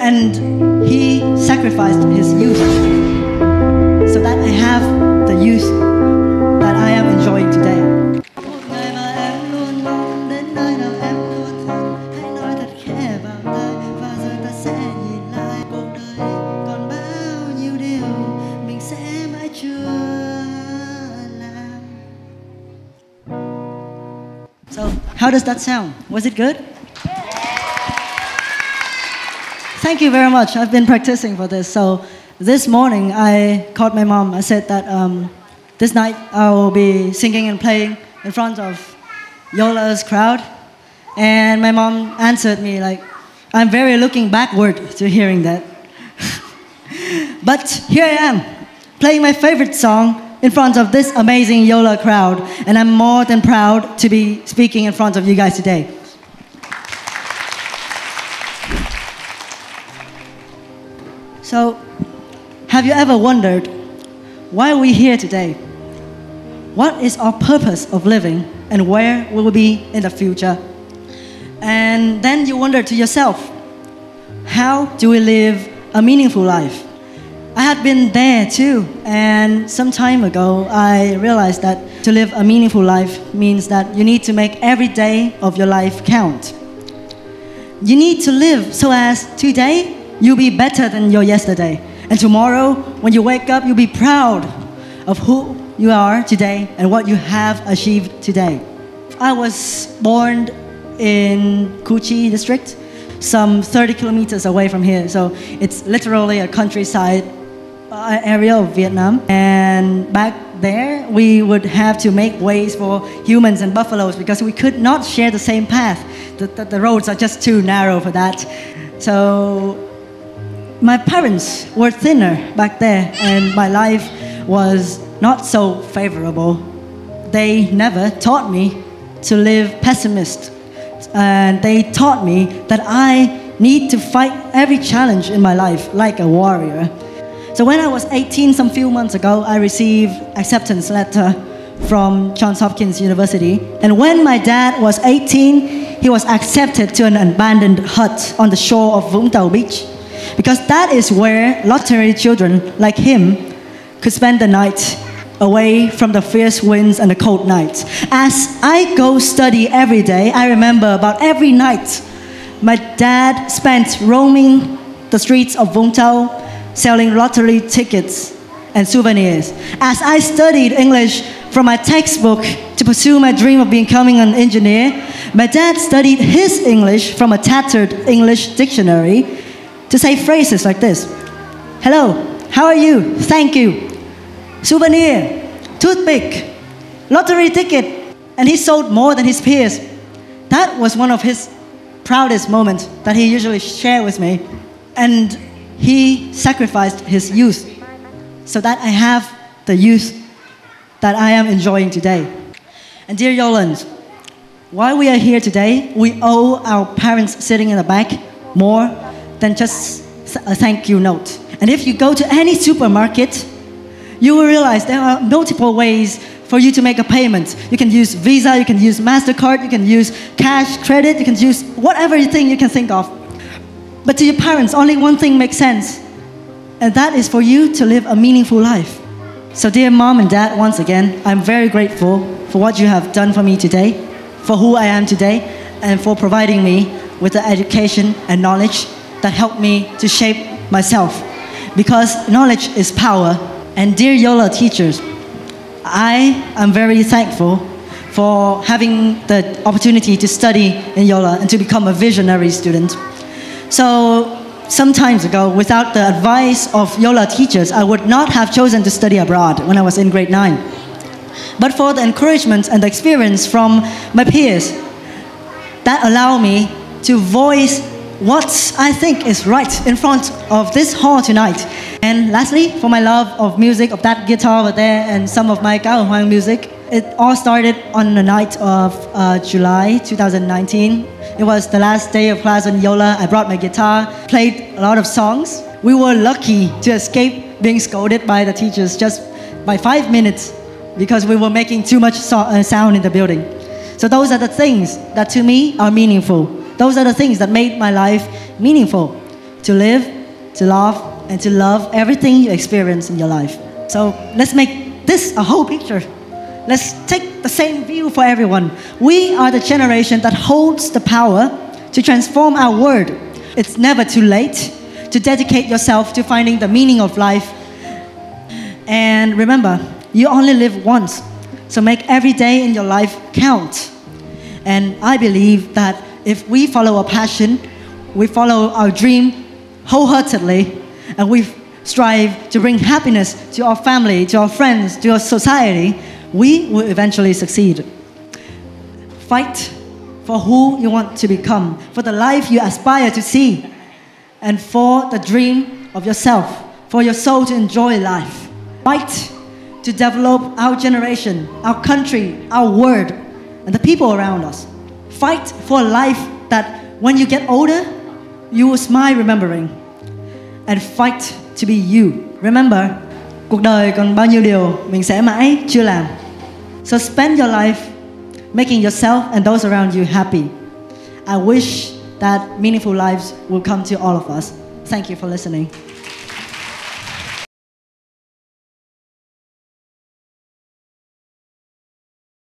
And he sacrificed his youth so that I have the youth that I am enjoying today. So, how does that sound? Was it good? Thank you very much. I've been practicing for this. So this morning I called my mom. I said that this night I will be singing and playing in front of YOLA's crowd. And my mom answered me like, I'm very looking backward to hearing that. But here I am, playing my favorite song in front of this amazing YOLA crowd. And I'm more than proud to be speaking in front of you guys today. So, have you ever wondered why are we here today? What is our purpose of living and where will we be in the future? And then you wonder to yourself, how do we live a meaningful life? I had been there too, and some time ago I realized that to live a meaningful life means that you need to make every day of your life count. You need to live so as today you'll be better than your yesterday. And tomorrow, when you wake up, you'll be proud of who you are today and what you have achieved today. I was born in CUጢC district, some 30 kilometers away from here. So it's literally a countryside area of Vietnam. And back there, we would have to make ways for humans and buffaloes because we could not share the same path. The roads are just too narrow for that. So my parents were thinner back there, and my life was not so favorable. They never taught me to live pessimist, and they taught me that I need to fight every challenge in my life like a warrior. So when I was 18, some few months ago, I received acceptance letter from Johns Hopkins University. And when my dad was 18, he was accepted to an abandoned hut on the shore of Vũng Tàu Beach, because that is where lottery children like him could spend the night away from the fierce winds and the cold nights. As I go study every day, I remember about every night my dad spent roaming the streets of Vũng Tàu, selling lottery tickets and souvenirs. As I studied English from my textbook to pursue my dream of becoming an engineer, my dad studied his English from a tattered English dictionary to say phrases like this: hello, how are you? Thank you. Souvenir, toothpick, lottery ticket. And he sold more than his peers. That was one of his proudest moments that he usually shared with me. And he sacrificed his youth so that I have the youth that I am enjoying today. And dear Yolans, while we are here today, we owe our parents sitting in the back more than just a thank you note. And if you go to any supermarket, you will realize there are multiple ways for you to make a payment. You can use Visa, you can use MasterCard, you can use cash, credit, you can use whatever thing you can think of. But to your parents, only one thing makes sense, and that is for you to live a meaningful life. So dear mom and dad, once again, I'm very grateful for what you have done for me today, for who I am today, and for providing me with the education and knowledge that helped me to shape myself. Because knowledge is power. And dear YOLA teachers, I am very thankful for having the opportunity to study in YOLA and to become a visionary student. So some times ago, without the advice of YOLA teachers, I would not have chosen to study abroad when I was in grade 9. But for the encouragement and the experience from my peers, that allowed me to voice what I think is right in front of this hall tonight. And lastly, for my love of music, of that guitar over there and some of my Cao music, it all started on the night of July 2019. It was the last day of class on YOLA. I brought my guitar, played a lot of songs. We were lucky to escape being scolded by the teachers just by 5 minutes because we were making too much sound in the building. So those are the things that to me are meaningful. Those are the things that made my life meaningful. to live, to love, and to love everything you experience in your life. So let's make this a whole picture. Let's take the same view for everyone. We are the generation that holds the power to transform our world. It's never too late to dedicate yourself to finding the meaning of life. And remember, you only live once, so make every day in your life count. And I believe that if we follow our passion, we follow our dream wholeheartedly, and we strive to bring happiness to our family, to our friends, to our society, we will eventually succeed. Fight for who you want to become, for the life you aspire to see, and for the dream of yourself, for your soul to enjoy life. Fight to develop our generation, our country, our world, and the people around us. Fight for a life that when you get older, you will smile remembering. And fight to be you. Remember, cuộc đời còn bao nhiêu điều mình sẽ mãi chưa làm. So spend your life making yourself and those around you happy. I wish that meaningful lives will come to all of us. Thank you for listening.